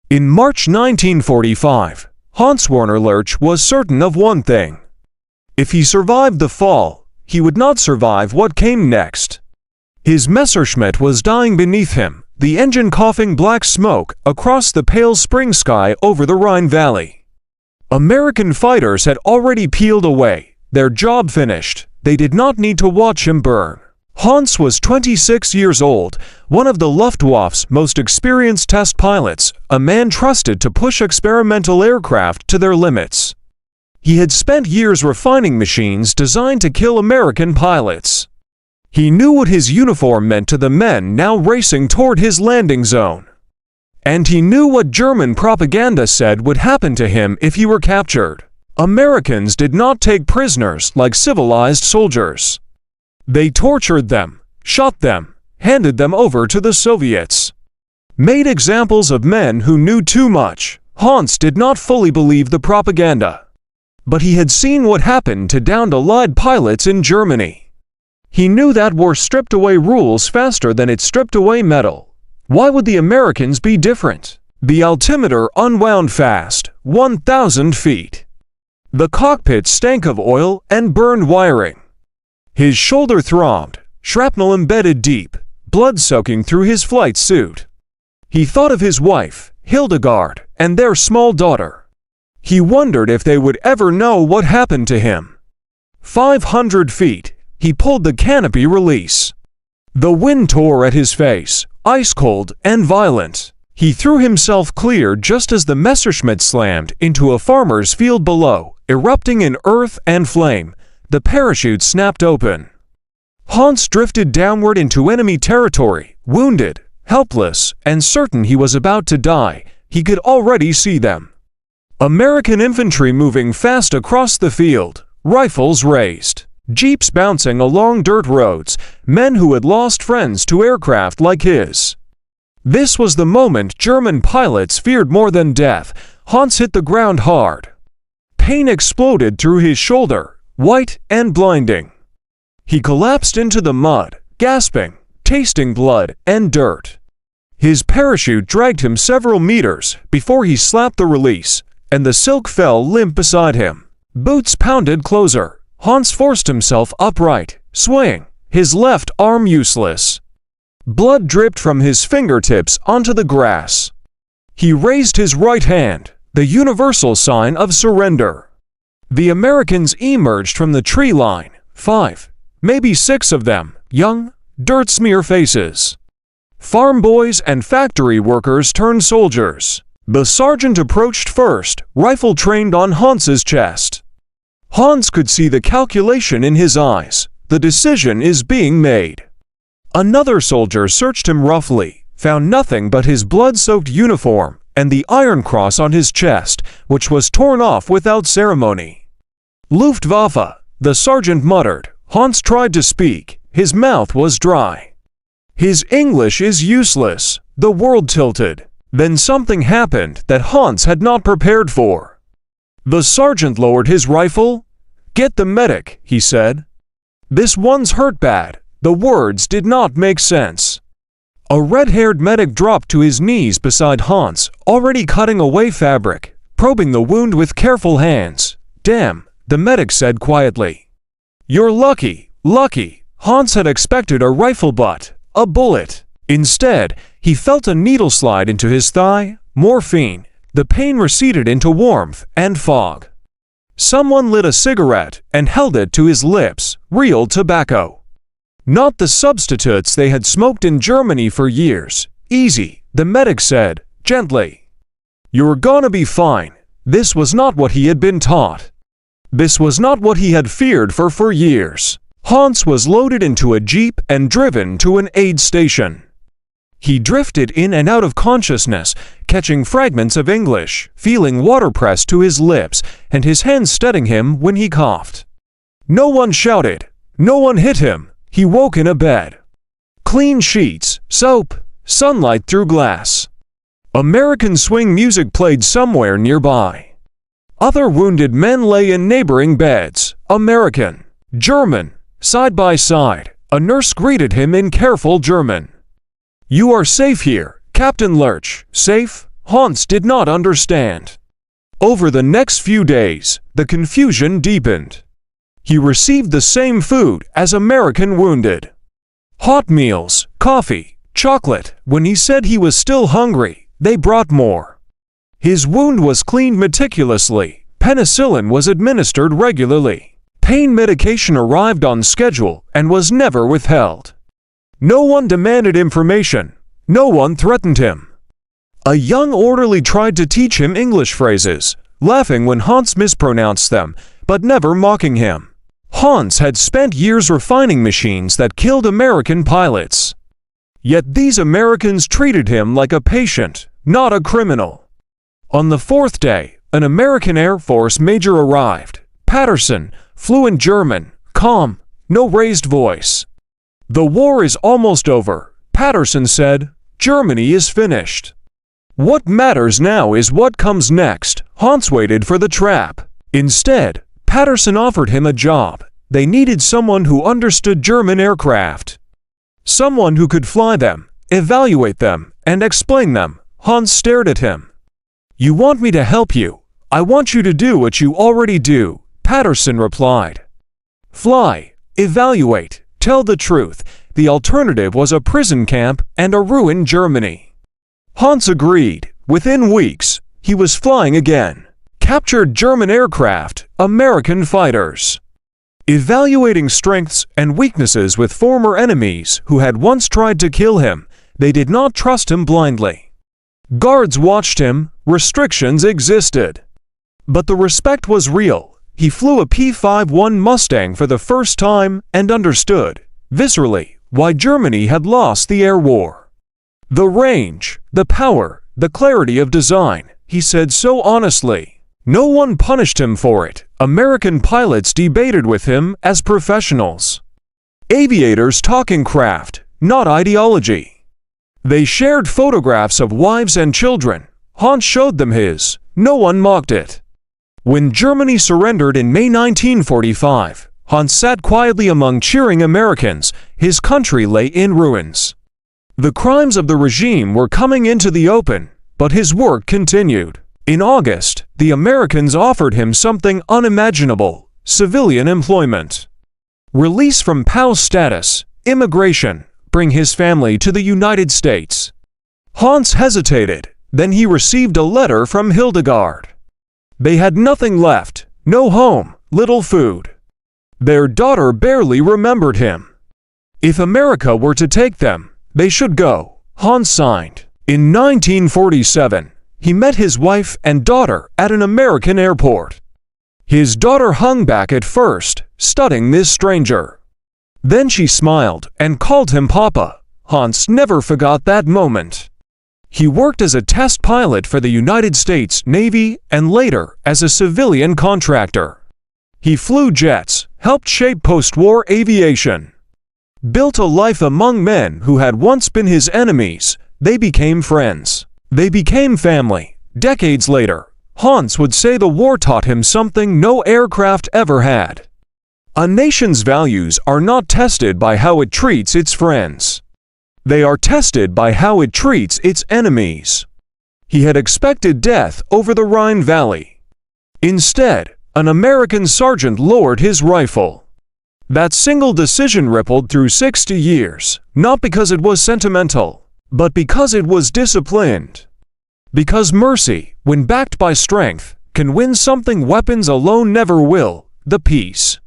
In March 1945, Werner Lurch was certain of one thing. If he survived the fall, he would not survive what came next. His Messerschmitt was dying beneath him, the engine coughing black smoke across the pale spring sky over the Rhine Valley. American fighters had already peeled away, their job finished. They did not need to watch him burn. Hans was 26 years old, one of the Luftwaffe's most experienced test pilots, a man trusted to push experimental aircraft to their limits. He had spent years refining machines designed to kill American pilots. He knew what his uniform meant to the men now racing toward his landing zone. And he knew what German propaganda said would happen to him if he were captured. Americans did not take prisoners like civilized soldiers. They tortured them, shot them, handed them over to the Soviets. Made examples of men who knew too much. Hans did not fully believe the propaganda. But he had seen what happened to downed-allied pilots in Germany. He knew that war stripped away rules faster than it stripped away metal. Why would the Americans be different? The altimeter unwound fast, 1,000 feet. The cockpit stank of oil and burned wiring. His shoulder throbbed, shrapnel embedded deep, blood soaking through his flight suit. He thought of his wife, Hildegard, and their small daughter. He wondered if they would ever know what happened to him. 500 feet, he pulled the canopy release. The wind tore at his face, ice-cold and violent. He threw himself clear just as the Messerschmitt slammed into a farmer's field below, erupting in earth and flame. The parachute snapped open. Hans drifted downward into enemy territory, wounded, helpless, and certain he was about to die. He could already see them. American infantry moving fast across the field, rifles raised, jeeps bouncing along dirt roads, men who had lost friends to aircraft like his. This was the moment German pilots feared more than death. Hans hit the ground hard. Pain exploded through his shoulder, white and blinding. He collapsed into the mud, gasping, tasting blood and dirt. His parachute dragged him several meters before he slapped the release, and the silk fell limp beside him. Boots pounded closer. Hans forced himself upright, swaying, his left arm useless. Blood dripped from his fingertips onto the grass. He raised his right hand, the universal sign of surrender. The Americans emerged from the tree line, 5, maybe 6 of them, young, dirt-smear faces. Farm boys and factory workers turned soldiers. The sergeant approached first, rifle trained on Hans's chest. Hans could see the calculation in his eyes. The decision is being made. Another soldier searched him roughly, found nothing but his blood-soaked uniform and the iron cross on his chest, which was torn off without ceremony. Luftwaffe, the sergeant muttered. Hans tried to speak. His mouth was dry. His English is useless. The world tilted. Then something happened that Hans had not prepared for. The sergeant lowered his rifle. "Get the medic," he said. "This one's hurt bad." The words did not make sense. A red-haired medic dropped to his knees beside Hans, already cutting away fabric, probing the wound with careful hands. "Damn," the medic said quietly. "You're lucky, lucky." Hans had expected a rifle butt, a bullet. Instead, he felt a needle slide into his thigh. Morphine. The pain receded into warmth and fog. Someone lit a cigarette and held it to his lips, real tobacco. Not the substitutes they had smoked in Germany for years. "Easy," the medic said, gently. "You're gonna be fine." This was not what he had been taught. This was not what he had feared for years. Hans was loaded into a jeep and driven to an aid station. He drifted in and out of consciousness, catching fragments of English, feeling water pressed to his lips, and his hands steadying him when he coughed. No one shouted. No one hit him. He woke in a bed. Clean sheets, soap, sunlight through glass. American swing music played somewhere nearby. Other wounded men lay in neighboring beds. American, German, side by side. A nurse greeted him in careful German. "You are safe here, Captain Lurch." "Safe?" Hans did not understand. Over the next few days, the confusion deepened. He received the same food as American wounded. Hot meals, coffee, chocolate. When he said he was still hungry, they brought more. His wound was cleaned meticulously. Penicillin was administered regularly. Pain medication arrived on schedule and was never withheld. No one demanded information. No one threatened him. A young orderly tried to teach him English phrases, laughing when Hans mispronounced them, but never mocking him. Hans had spent years refining machines that killed American pilots. Yet these Americans treated him like a patient, not a criminal. On the fourth day, an American Air Force major arrived. Patterson, fluent German, calm, no raised voice. "The war is almost over," Patterson said. "Germany is finished. What matters now is what comes next." Hans waited for the trap. Instead, Patterson offered him a job. They needed someone who understood German aircraft. Someone who could fly them, evaluate them, and explain them. Hans stared at him. "You want me to help you? I want you to do what you already do," Patterson replied. "Fly, evaluate, tell the truth. The alternative was a prison camp and a ruined Germany." Hans agreed. Within weeks, he was flying again. Captured German aircraft, American fighters. Evaluating strengths and weaknesses with former enemies who had once tried to kill him, they did not trust him blindly. Guards watched him, restrictions existed. But the respect was real. He flew a P-51 Mustang for the first time and understood, viscerally, why Germany had lost the air war. "The range, the power, the clarity of design," he said so honestly. No one punished him for it. American pilots debated with him as professionals. Aviators talking craft, not ideology. They shared photographs of wives and children. Hans showed them his. No one mocked it. When Germany surrendered in May 1945, Hans sat quietly among cheering Americans. His country lay in ruins. The crimes of the regime were coming into the open, but his work continued. In August, the Americans offered him something unimaginable: civilian employment. Release from POW status, immigration, bring his family to the United States. Hans hesitated, then he received a letter from Hildegard. They had nothing left, no home, little food. Their daughter barely remembered him. If America were to take them, they should go. Hans signed. In 1947, he met his wife and daughter at an American airport. His daughter hung back at first, studying this stranger. Then she smiled and called him Papa. Hans never forgot that moment. He worked as a test pilot for the United States Navy and later as a civilian contractor. He flew jets, helped shape post-war aviation. Built a life among men who had once been his enemies. They became friends. They became family. Decades later, Hans would say the war taught him something no aircraft ever had. A nation's values are not tested by how it treats its friends. They are tested by how it treats its enemies. He had expected death over the Rhine Valley. Instead, an American sergeant lowered his rifle. That single decision rippled through 60 years, not because it was sentimental, but because it was disciplined. Because mercy, when backed by strength, can win something weapons alone never will: the peace.